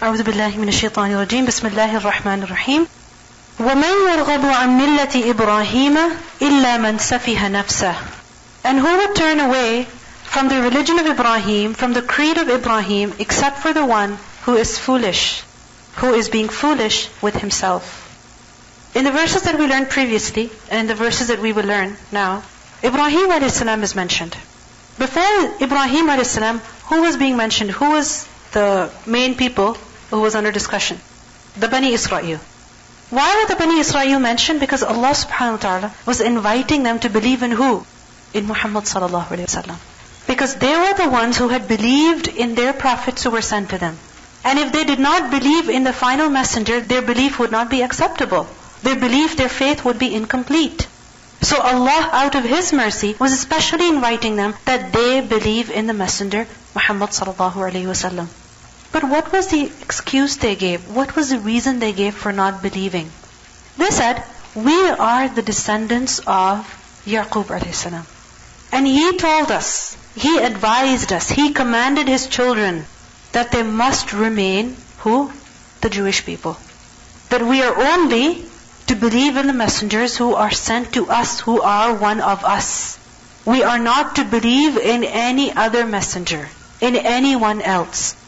أعوذ بالله من الشيطان الرجيم بسم الله الرحمن الرحيم وَمَنْ يَرْغَبُ عَنْ مِلَّةِ إِبْرَاهِيمَ إِلَّا مَنْ سَفِهَ نَفْسَهُ. And who would turn away from the religion of Ibrahim, from the creed of Ibrahim, except for the one who is foolish, who is being foolish with himself. In the verses that we learned previously, and in the verses that we will learn now, Ibrahim a.s. is mentioned. Before Ibrahim a.s., who was being mentioned? Who was the main people who was under discussion? The Bani Israel. Why were the Bani Israel mentioned? Because Allah subhanahu wa ta'ala was inviting them to believe in who? In Muhammad sallallahu alayhi wa sallam. Because they were the ones who had believed in their prophets who were sent to them. And if they did not believe in the final messenger, their belief would not be acceptable. Their belief, their faith would be incomplete. So Allah, out of His mercy, was especially inviting them that they believe in the messenger, Muhammad sallallahu alayhi wa sallam. But what was the excuse they gave? What was the reason they gave for not believing? They said, we are the descendants of Yaqub alayhi salam. And he told us, he advised us, he commanded his children that they must remain, who? The Jewish people. That we are only to believe in the messengers who are sent to us, who are one of us. We are not to believe in any other messenger, in anyone else.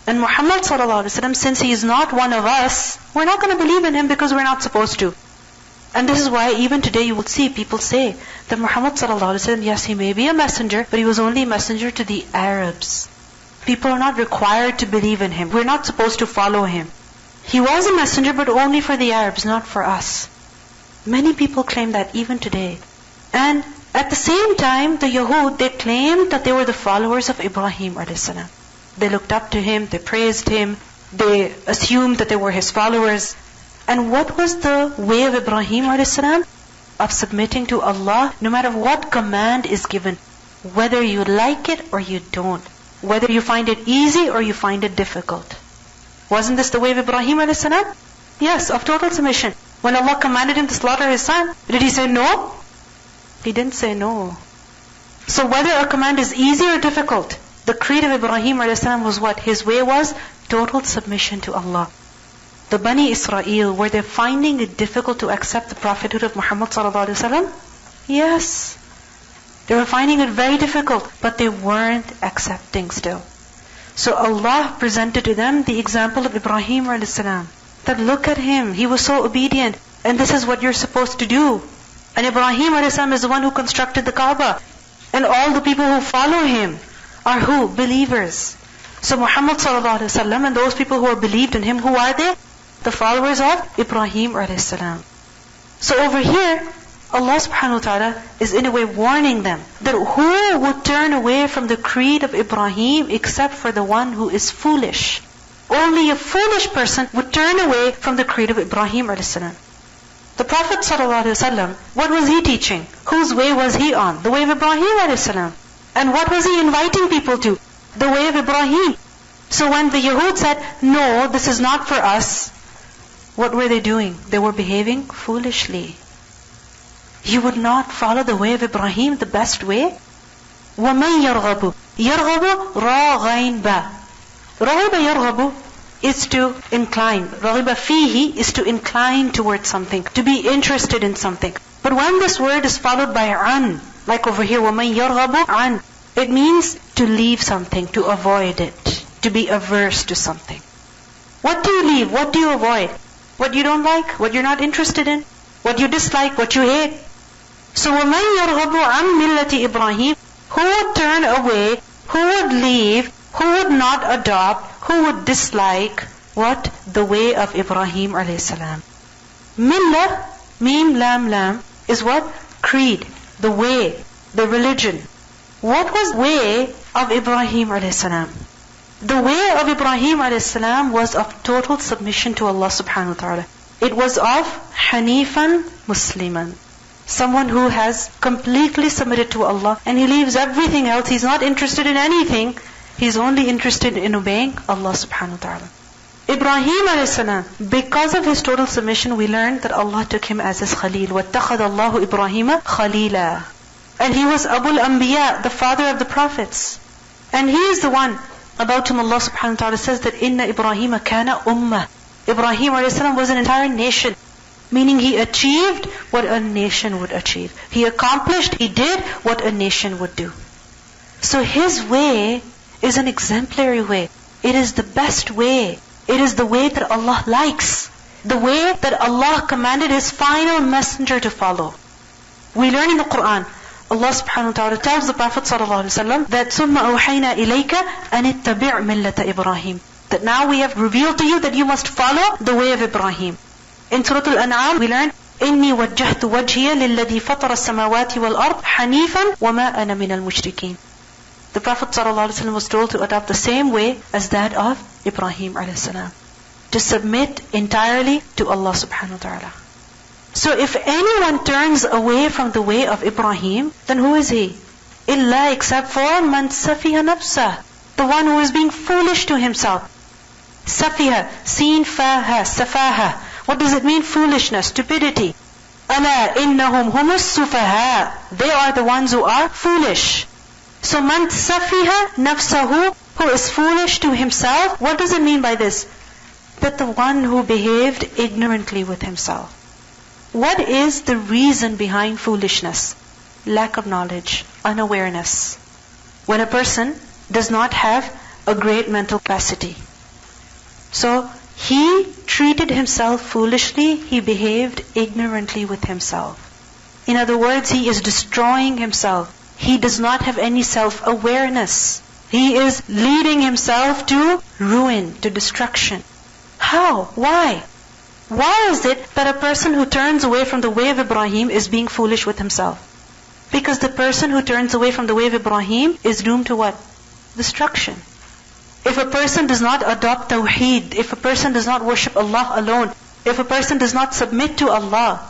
And Muhammad sallallahu alaihi wasallam, since he is not one of us, we're not going to believe in him because we're not supposed to. And this is why even today you will see people say that Muhammad sallallahu alaihi wasallam, yes, he may be a messenger, but he was only a messenger to the Arabs. People are not required to believe in him. We're not supposed to follow him. He was a messenger, but only for the Arabs, not for us. Many people claim that even today. And at the same time, the Yahud, they claimed that they were the followers of Ibrahim a.s. They looked up to him, they praised him, they assumed that they were his followers. And what was the way of Ibrahim a.s.? Of submitting to Allah, no matter what command is given, whether you like it or you don't, whether you find it easy or you find it difficult. Wasn't this the way of Ibrahim a.s.? Yes, of total submission. When Allah commanded him to slaughter his son, did he say no? He didn't say no. So whether a command is easy or difficult, the creed of Ibrahim a.s. was what? His way was total submission to Allah. The Bani Israel, were they finding it difficult to accept the prophethood of Muhammad sallallahu alaihi wasallam? Yes. They were finding it very difficult, but they weren't accepting still. So Allah presented to them the example of Ibrahim a.s. That look at him, he was so obedient, and this is what you're supposed to do. And Ibrahim a.s. is the one who constructed the Kaaba. And all the people who follow him are who? Believers. So Muhammad sallallahu alaihi wasallam and those people who are believed in him, who are they? The followers of Ibrahim a.s. So over here, Allah subhanahu wa ta'ala is in a way warning them that who would turn away from the creed of Ibrahim except for the one who is foolish. Only a foolish person would turn away from the creed of Ibrahim a.s. The Prophet sallallahu alaihi wasallam, what was he teaching? Whose way was he on? The way of Ibrahim a.s. And what was he inviting people to? The way of Ibrahim. So when the Yahud said, no, this is not for us, what were they doing? They were behaving foolishly. You would not follow the way of Ibrahim, the best way? وَمَنْ يَرْغَبُ يَرْغَبُ رَا غَيْنْ بَا. رَغِبَ يَرْغَبُ is to incline. رَغِبَ فِيهِ is to incline towards something, to be interested in something. But when this word is followed by an, like over here, وَمَنْ يَرْغَبُ an, it means to leave something, to avoid it, to be averse to something. What do you leave? What do you avoid? What you don't like, what you're not interested in, what you dislike, what you hate. So وَمَنْ يَرْغَبُ عَنْ مِلَّةِ إِبْرَاهِيمَ, who would turn away, who would leave, who would not adopt, who would dislike what? The way of Ibrahim alayhi salam. Millah, mim lam lam, is what? Creed, the way, the religion. What was the way of Ibrahim alayhi salam? The way of Ibrahim a.s. was of total submission to Allah subhanahu wa ta'ala. It was of Hanifan Musliman. Someone who has completely submitted to Allah and he leaves everything else. He's not interested in anything. He's only interested in obeying Allah subhanahu wa ta'ala. Ibrahim a.s., because of his total submission, we learned that Allah took him as his Khalil. وَاتَّخَذَ اللَّهُ إِبْرَاهِيمَ خَلِيلًا. And he was Abul Anbiya, the father of the prophets. And he is the one about whom Allah subhanahu wa ta'ala says that Inna Ibrahima kana ummah. Ibrahim a.s. was an entire nation. Meaning he achieved what a nation would achieve. He accomplished, he did what a nation would do. So his way is an exemplary way. It is the best way. It is the way that Allah likes. The way that Allah commanded His final messenger to follow. We learn in the Quran, Allah subhanahu wa ta'ala tells the Prophet ﷺ that ثُمَّ أَوْحَيْنَا إِلَيْكَ أَنِ اتَّبِعْ مِلَّةَ إِبْرَاهِيمَ. That now we have revealed to you that you must follow the way of Ibrahim. In Surah Al-An'am we learn إِنِّي وَجَّهْتُ وَجْهِيَ لِلَّذِي فَطَرَ السَّمَاوَاتِ وَالْأَرْضِ حَنِيفًا وَمَا أَنَا مِنَ الْمُشْرِكِينَ. The Prophet ﷺ was told to adopt the same way as that of Ibrahim a.s. To submit entirely to Allah subhanahu wa ta'ala. So if anyone turns away from the way of Ibrahim, then who is he? Illa, except for man safiha nafsah, the one who is being foolish to himself. Safiha, sin faha, safaha. What does it mean? Foolishness, stupidity. Ala innahum humus sufaha. They are the ones who are foolish. So man safiha nafsahu, who is foolish to himself. What does it mean by this? That the one who behaved ignorantly with himself. What is the reason behind foolishness? Lack of knowledge, unawareness. When a person does not have a great mental capacity. So he treated himself foolishly, he behaved ignorantly with himself. In other words, he is destroying himself. He does not have any self-awareness. He is leading himself to ruin, to destruction. How? Why? Why is it that a person who turns away from the way of Ibrahim is being foolish with himself? Because the person who turns away from the way of Ibrahim is doomed to what? Destruction. If a person does not adopt Tawheed, if a person does not worship Allah alone, if a person does not submit to Allah,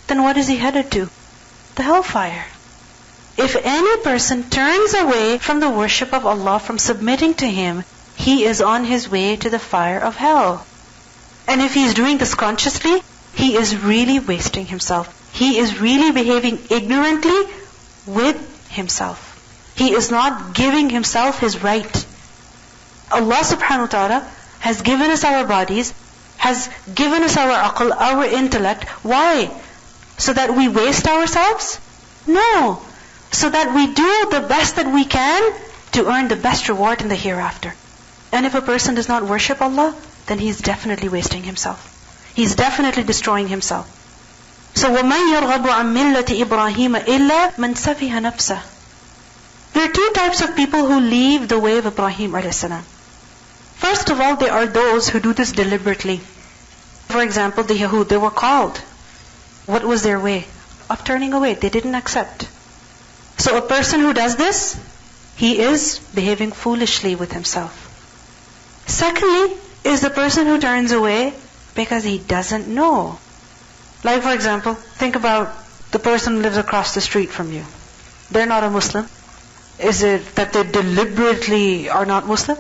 then what is he headed to? The hellfire. If any person turns away from the worship of Allah, from submitting to Him, he is on his way to the fire of hell. And if he is doing this consciously, he is really wasting himself. He is really behaving ignorantly with himself. He is not giving himself his right. Allah subhanahu wa ta'ala has given us our bodies, has given us our aql, our intellect. Why? So that we waste ourselves? No. So that we do the best that we can to earn the best reward in the hereafter. And if a person does not worship Allah, then he is definitely wasting himself. He is definitely destroying himself. So وَمَنْ يَرْغَبُ عَنْ مِلَّةِ إِبْرَاهِيمَ إِلَّا مَنْ سَفِهَ نَفْسَهُ. There are two types of people who leave the way of Ibrahim a.s. First of all, there are those who do this deliberately. For example, the Yahud, they were called. What was their way? Of turning away. They didn't accept. So a person who does this, he is behaving foolishly with himself. Secondly, is the person who turns away because he doesn't know. Like for example, think about the person who lives across the street from you. They're not a Muslim. Is it that they deliberately are not Muslim?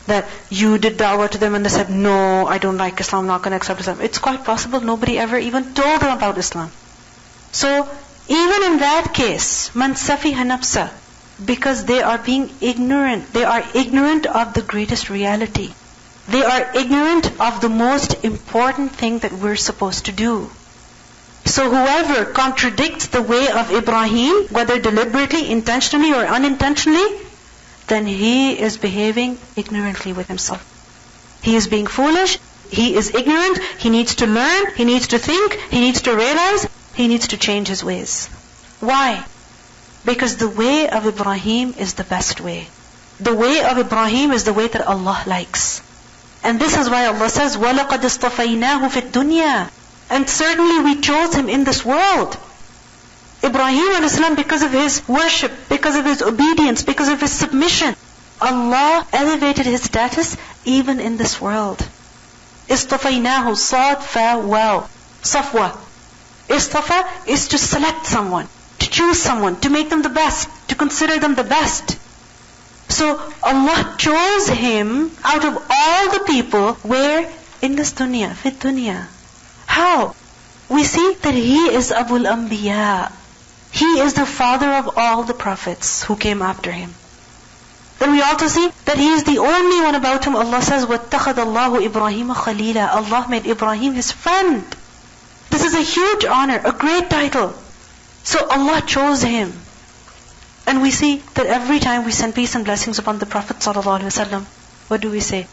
That you did da'wah to them and they said, no, I don't like Islam, I'm not going to accept Islam. It's quite possible nobody ever even told them about Islam. So, even in that case, man safiha nafsa, because they are being ignorant. They are ignorant of the greatest reality. They are ignorant of the most important thing that we're supposed to do. So whoever contradicts the way of Ibrahim, whether deliberately, intentionally or unintentionally, then he is behaving ignorantly with himself. He is being foolish, he is ignorant, he needs to learn, he needs to think, he needs to realize, he needs to change his ways. Why? Because the way of Ibrahim is the best way. The way of Ibrahim is the way that Allah likes. And this is why Allah says, وَلَقَدْ اصْطَفَيْنَاهُ فِي الدُّنْيَا. And certainly we chose him in this world. Ibrahim a.s., because of his worship, because of his obedience, because of his submission, Allah elevated his status even in this world. اصْطَفَيْنَاهُ, صاد, fa, wow. Safwa. Istafa is to select someone, to choose someone, to make them the best, to consider them the best. So Allah chose him out of all the people, where? In this dunya, fit dunya. How? We see that he is Abul Anbiya. He is the father of all the prophets who came after him. Then we also see that he is the only one about whom Allah says, وَاتَّخَذَ اللَّهُ إِبْرَاهِيمَ خَلِيلًا. Allah made Ibrahim his friend. This is a huge honor, a great title. So Allah chose him. And we see that every time we send peace and blessings upon the Prophet ﷺ, what do we say?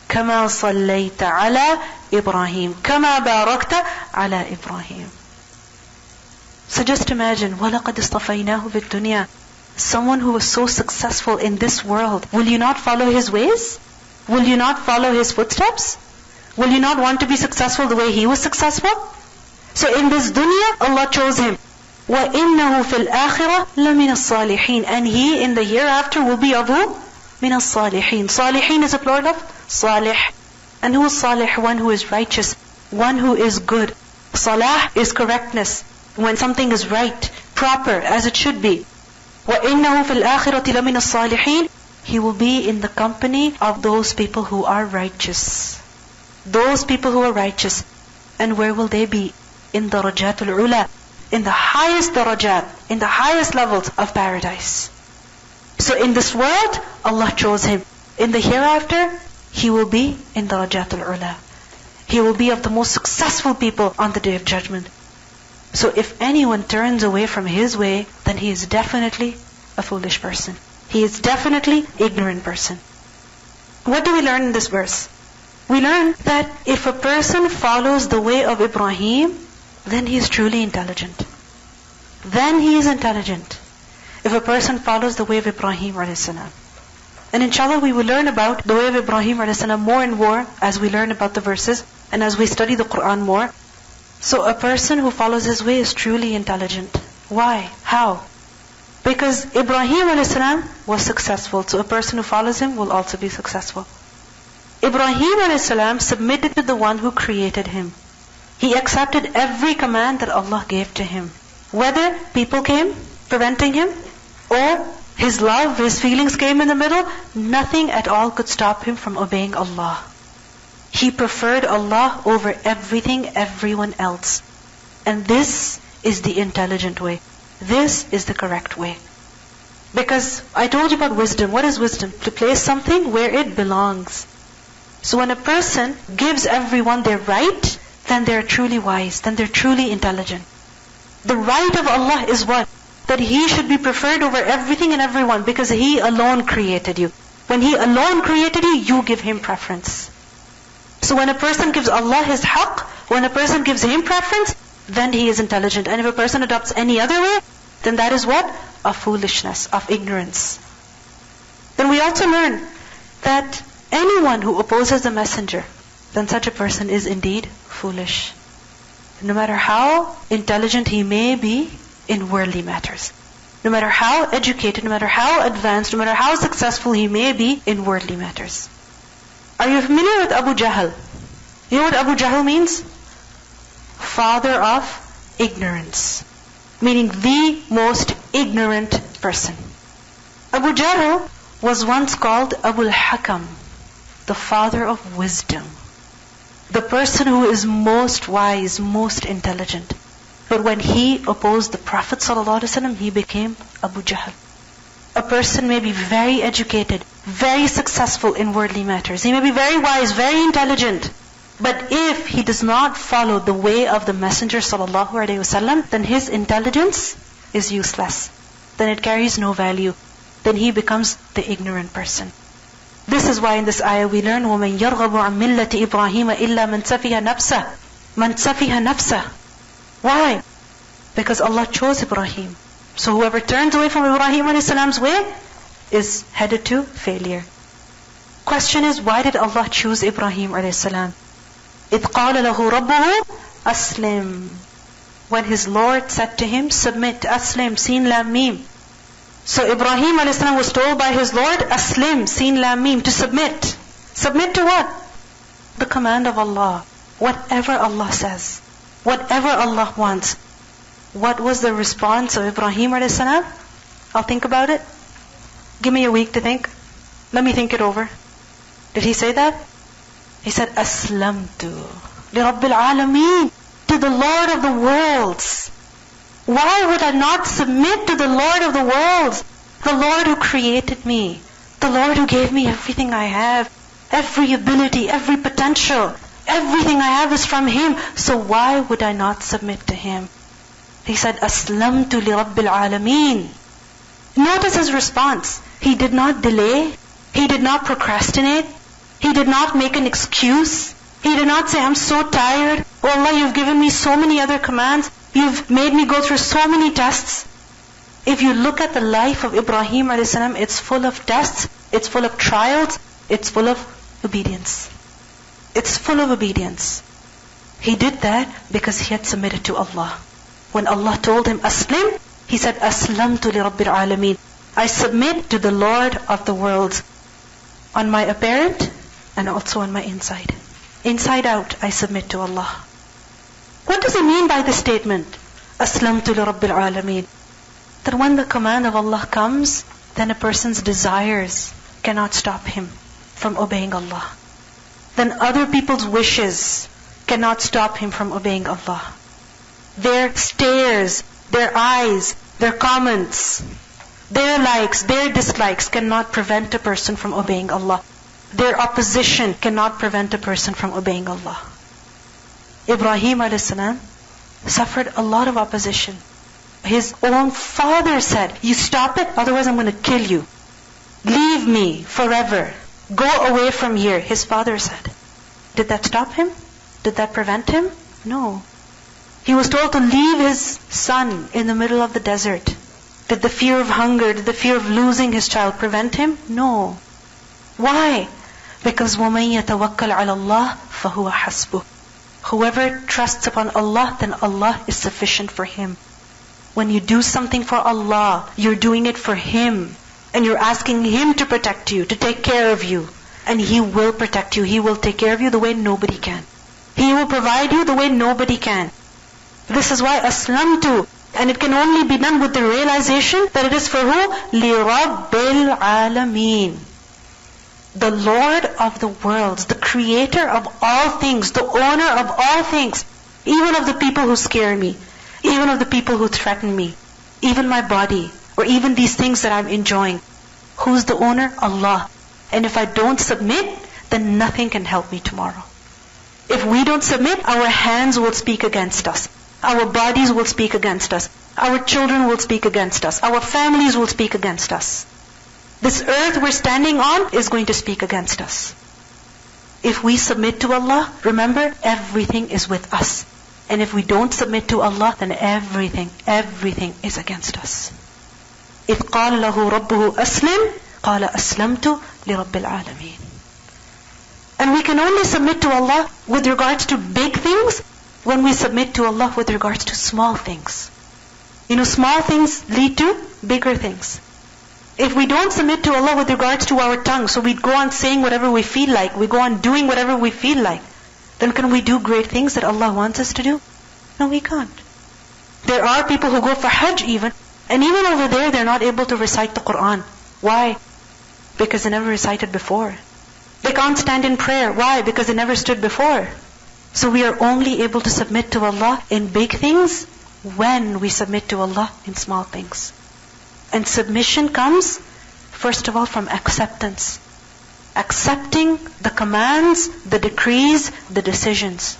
كَمَا صَلَّيْتَ عَلَى إِبْرَاهِيمَ كَمَا بَارَكْتَ عَلَى إِبْرَاهِيمَ. So just imagine, وَلَقَدْ اصْطَفَيْنَاهُ فِي الدُّنْيَا. Someone who was so successful in this world, will you not follow his ways? Will you not follow his footsteps? Will you not want to be successful the way he was successful? So in this dunya, Allah chose him. وَإِنَّهُ فِي الْآخِرَةِ لَمِنَ الصَّالِحِينَ. And he in the hereafter will be of who? مِنَ الصَّالِحِينَ. Salihin is a plural of salih. And who is salih? One who is righteous. One who is good. Salah is correctness. When something is right, proper, as it should be. وَإِنَّهُ فِي الْآخِرَةِ لَمِنَ الصَّالِحِينَ. He will be in the company of those people who are righteous. Those people who are righteous. And where will they be? In darajatul ula, in the highest darajat, in the highest levels of paradise. So in this world, Allah chose him. In the hereafter, he will be in darajatul ula. He will be of the most successful people on the Day of Judgment. So if anyone turns away from his way, then he is definitely a foolish person. He is definitely ignorant person. What do we learn in this verse? We learn that if a person follows the way of Ibrahim, then he is truly intelligent. Then he is intelligent. If a person follows the way of Ibrahim a.s. And inshallah we will learn about the way of Ibrahim a.s. more and more as we learn about the verses and as we study the Quran more. So a person who follows his way is truly intelligent. Why? How? Because Ibrahim a.s. was successful. So a person who follows him will also be successful. Ibrahim a.s. submitted to the one who created him. He accepted every command that Allah gave to him. Whether people came preventing him, or his love, his feelings came in the middle, nothing at all could stop him from obeying Allah. He preferred Allah over everything, everyone else. And this is the intelligent way. This is the correct way. Because I told you about wisdom. What is wisdom? To place something where it belongs. So when a person gives everyone their right, then they're truly wise, then they're truly intelligent. The right of Allah is what? That He should be preferred over everything and everyone because He alone created you. When He alone created you, you give Him preference. So when a person gives Allah His haqq, when a person gives Him preference, then he is intelligent. And if a person adopts any other way, then that is what? Of foolishness, of ignorance. Then we also learn that anyone who opposes the messenger, then such a person is indeed foolish. No matter how intelligent he may be in worldly matters. No matter how educated, no matter how advanced, no matter how successful he may be in worldly matters. Are you familiar with Abu Jahl? You know what Abu Jahl means? Father of ignorance. Meaning the most ignorant person. Abu Jahl was once called Abu al-Hakam, the father of wisdom. The person who is most wise, most intelligent. But when he opposed the Prophet ﷺ, he became Abu Jahl. A person may be very educated, very successful in worldly matters. He may be very wise, very intelligent. But if he does not follow the way of the Messenger ﷺ, then his intelligence is useless. Then it carries no value. Then he becomes the ignorant person. This is why in this ayah we learn, وَمَنْ يَرْغَبُ عَنْ مِلَّةِ إِبْرَاهِيمَ إِلَّا مَنْ سَفِهَ نَفْسَهُ. مَنْ سَفِهَ نَفْسَهُ. Why? Because Allah chose Ibrahim. So whoever turns away from Ibrahim a.s. way is headed to failure. Question is, why did Allah choose Ibrahim a.s.? إِذْ قَالَ لَهُ رَبُّهُ أَسْلِمْ. When his Lord said to him, submit, aslim, sin lam mim. So Ibrahim a.s. was told by his Lord, aslim, sin lam mim, to submit. Submit to what? The command of Allah. Whatever Allah says. Whatever Allah wants. What was the response of Ibrahim a.s.? I'll think about it. Give me a week to think. Let me think it over. Did he say that? He said, Aslamtu li Rabbil Alameen, to the Lord of the worlds. Why would I not submit to the Lord of the worlds? The Lord who created me. The Lord who gave me everything I have, every ability, every potential, everything I have is from Him. So why would I not submit to Him? He said, Aslamtu li Rabbil Alameen. Notice his response. He did not delay. He did not procrastinate. He did not make an excuse. He did not say, I'm so tired. Oh Allah, you've given me so many other commands. You've made me go through so many tests. If you look at the life of Ibrahim a.s., it's full of tests, it's full of trials, it's full of obedience. It's full of obedience. He did that because he had submitted to Allah. When Allah told him, Aslim, he said, Aslamtu li Rabbil Alameen. I submit to the Lord of the worlds. On my apparent and also on my inside. Inside out, I submit to Allah. What does it mean by this statement? Aslamtu li Rabbil Alameen. That when the command of Allah comes, then a person's desires cannot stop him from obeying Allah. Then other people's wishes cannot stop him from obeying Allah. Their stares, their eyes, their comments, their likes, their dislikes cannot prevent a person from obeying Allah. Their opposition cannot prevent a person from obeying Allah. Ibrahim a.s. suffered a lot of opposition. His own father said, you stop it, otherwise I'm going to kill you. Leave me forever. Go away from here, his father said. Did that stop him? Did that prevent him? No. He was told to leave his son in the middle of the desert. Did the fear of hunger, did the fear of losing his child prevent him? No. Why? Because وَمَن يَتَوَكَّلْ عَلَى اللَّهِ فَهُوَ حَسْبُهُ. Whoever trusts upon Allah, then Allah is sufficient for him. When you do something for Allah, you're doing it for Him. And you're asking Him to protect you, to take care of you. And He will protect you. He will take care of you the way nobody can. He will provide you the way nobody can. This is why Aslamtu. And it can only be done with the realization that it is for who? لِرَبِّ الْعَالَمِينَ. The Lord of the worlds, the Creator of all things, the owner of all things, even of the people who scare me, even of the people who threaten me, even my body, or even these things that I'm enjoying. Who's the owner? Allah. And if I don't submit, then nothing can help me tomorrow. If we don't submit, our hands will speak against us. Our bodies will speak against us. Our children will speak against us. Our families will speak against us. This earth we're standing on is going to speak against us. If we submit to Allah, remember, everything is with us. And if we don't submit to Allah, then everything is against us. إِذْ قَالَ لَهُ رَبُّهُ أَسْلِمْ قَالَ أَسْلَمْتُ لِرَبِّ الْعَالَمِينَ. And we can only submit to Allah with regards to big things when we submit to Allah with regards to small things. Small things lead to bigger things. If we don't submit to Allah with regards to our tongue, so we go on saying whatever we feel like, we go on doing whatever we feel like, then can we do great things that Allah wants us to do? No, we can't. There are people who go for Hajj even, and even over there they're not able to recite the Qur'an. Why? Because they never recited before. They can't stand in prayer. Why? Because they never stood before. So we are only able to submit to Allah in big things when we submit to Allah in small things. And submission comes, first of all, from acceptance. Accepting the commands, the decrees, the decisions.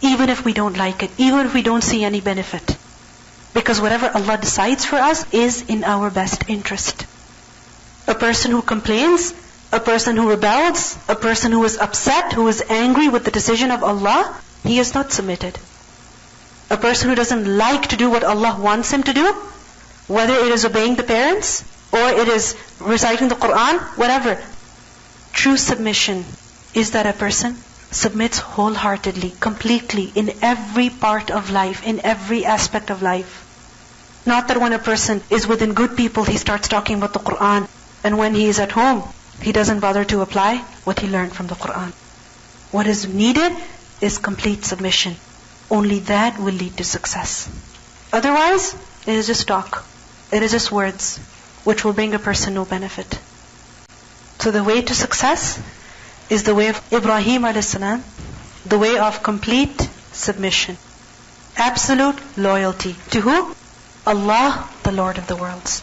Even if we don't like it, even if we don't see any benefit. Because whatever Allah decides for us is in our best interest. A person who complains, a person who rebels, a person who is upset, who is angry with the decision of Allah, he is not submitted. A person who doesn't like to do what Allah wants him to do, whether it is obeying the parents, or it is reciting the Qur'an, whatever. True submission is that a person submits wholeheartedly, completely, in every part of life, in every aspect of life. Not that when a person is within good people, he starts talking about the Qur'an, and when he is at home, he doesn't bother to apply what he learned from the Qur'an. What is needed is complete submission. Only that will lead to success. Otherwise, it is just talk. It is just words, which will bring a person no benefit. So the way to success is the way of Ibrahim a.s., the way of complete submission. Absolute loyalty. To who? Allah, the Lord of the worlds.